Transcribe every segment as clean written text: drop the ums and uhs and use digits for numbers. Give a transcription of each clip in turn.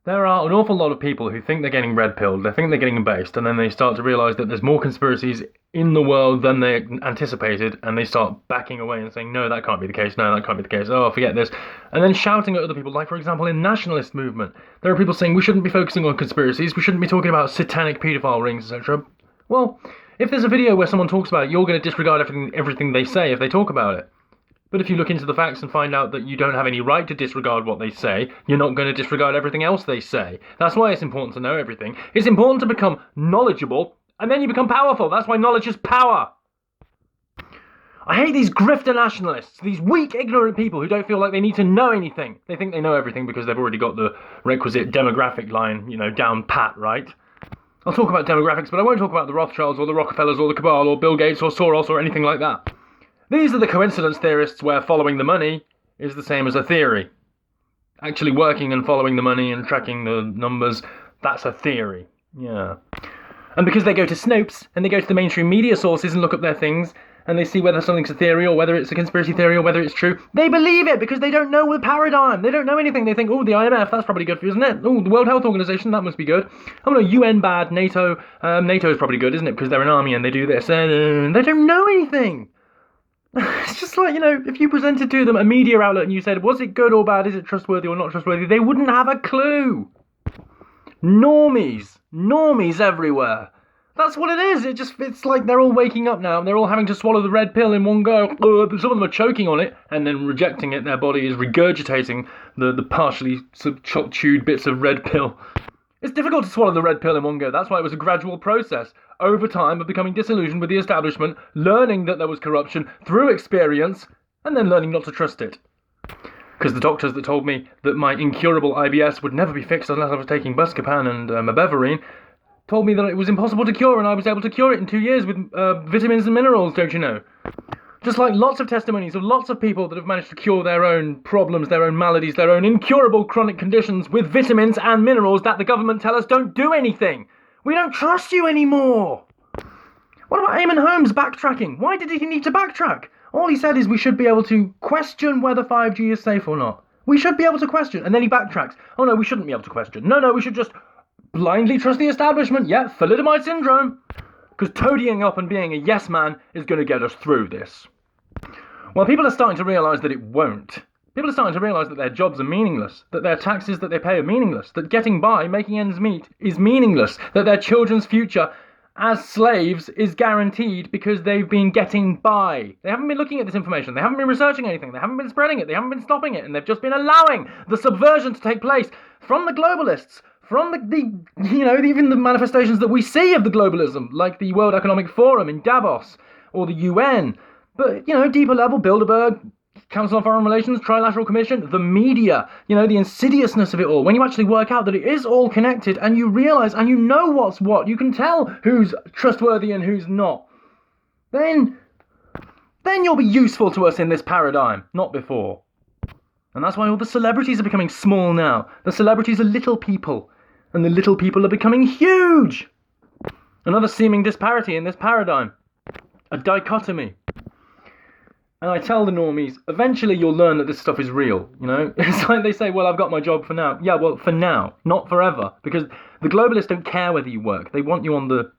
There are an awful lot of people who think they're getting red pilled, they think they're getting based, and then they start to realise that there's more conspiracies in the world than they anticipated, and they start backing away and saying, no, that can't be the case, no, that can't be the case, oh, forget this, and then shouting at other people, like, for example, in nationalist movement, there are people saying we shouldn't be focusing on conspiracies, we shouldn't be talking about satanic paedophile rings, etc. Well, if there's a video where someone talks about it, you're going to disregard everything they say if they talk about it. But if you look into the facts and find out that you don't have any right to disregard what they say, you're not going to disregard everything else they say. That's why it's important to know everything. It's important to become knowledgeable, and then you become powerful. That's why knowledge is power. I hate these grifter nationalists, these weak, ignorant people who don't feel like they need to know anything. They think they know everything because they've already got the requisite demographic line, down pat, right? I'll talk about demographics, but I won't talk about the Rothschilds or the Rockefellers or the Cabal or Bill Gates or Soros or anything like that. These are the coincidence theorists where following the money is the same as a theory. Actually working and following the money and tracking the numbers, that's a theory. Yeah. And because they go to Snopes and they go to the mainstream media sources and look up their things and they see whether something's a theory or whether it's a conspiracy theory or whether it's true, they believe it because they don't know the paradigm. They don't know anything. They think, oh, the IMF, that's probably good for you, isn't it? Oh, the World Health Organization, that must be good. Oh, no, UN bad, NATO. NATO is probably good, isn't it? Because they're an army and they do this. They don't know anything. It's just like, if you presented to them a media outlet and you said, was it good or bad, is it trustworthy or not trustworthy, they wouldn't have a clue. Normies everywhere. That's what it is. It's like they're all waking up now and they're all having to swallow the red pill in one go. Some of them are choking on it and then rejecting it. Their body is regurgitating the partially chewed bits of red pill. It's difficult to swallow the red pill in one go. That's why it was a gradual process. Over time of becoming disillusioned with the establishment, learning that there was corruption through experience, and then learning not to trust it. Because the doctors that told me that my incurable IBS would never be fixed unless I was taking Buscopan and Mebeverine told me that it was impossible to cure, and I was able to cure it in 2 years with vitamins and minerals, don't you know? Just like lots of testimonies of lots of people that have managed to cure their own problems, their own maladies, their own incurable chronic conditions with vitamins and minerals that the government tell us don't do anything. We don't trust you anymore. What about Eamon Holmes backtracking? Why did he need to backtrack? All he said is we should be able to question whether 5G is safe or not. We should be able to question. And then he backtracks. Oh no, we shouldn't be able to question. No, we should just blindly trust the establishment. Yeah, thalidomide syndrome. Because toadying up and being a yes man is going to get us through this. Well, people are starting to realise that it won't. People are starting to realise that their jobs are meaningless, that their taxes that they pay are meaningless, that getting by, making ends meet, is meaningless, that their children's future as slaves is guaranteed because they've been getting by. They haven't been looking at this information, they haven't been researching anything, they haven't been spreading it, they haven't been stopping it, and they've just been allowing the subversion to take place from the globalists, from even the manifestations that we see of the globalism, like the World Economic Forum in Davos, or the UN, but, deeper level, Bilderberg, Council on Foreign Relations, Trilateral Commission, the media, the insidiousness of it all. When you actually work out that it is all connected and you realise and you know what's what, you can tell who's trustworthy and who's not, then you'll be useful to us in this paradigm, not before. And that's why all the celebrities are becoming small now. The celebrities are little people, and the little people are becoming huge. Another seeming disparity in this paradigm. A dichotomy. And I tell the normies, eventually you'll learn that this stuff is real, It's like they say, well, I've got my job for now. Yeah, well, for now, not forever. Because the globalists don't care whether you work. They want you on the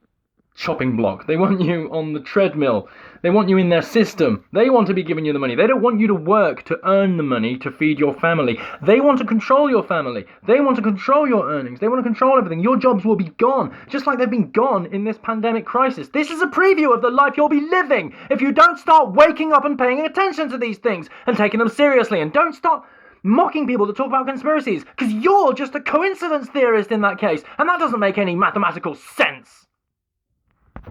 chopping block. They want you on the treadmill. They want you in their system. They want to be giving you the money. They don't want you to work to earn the money to feed your family. They want to control your family. They want to control your earnings. They want to control everything. Your jobs will be gone, just like they've been gone in this pandemic crisis. This is a preview of the life you'll be living if you don't start waking up and paying attention to these things and taking them seriously, and don't stop mocking people that talk about conspiracies, because you're just a coincidence theorist in that case, and that doesn't make any mathematical sense.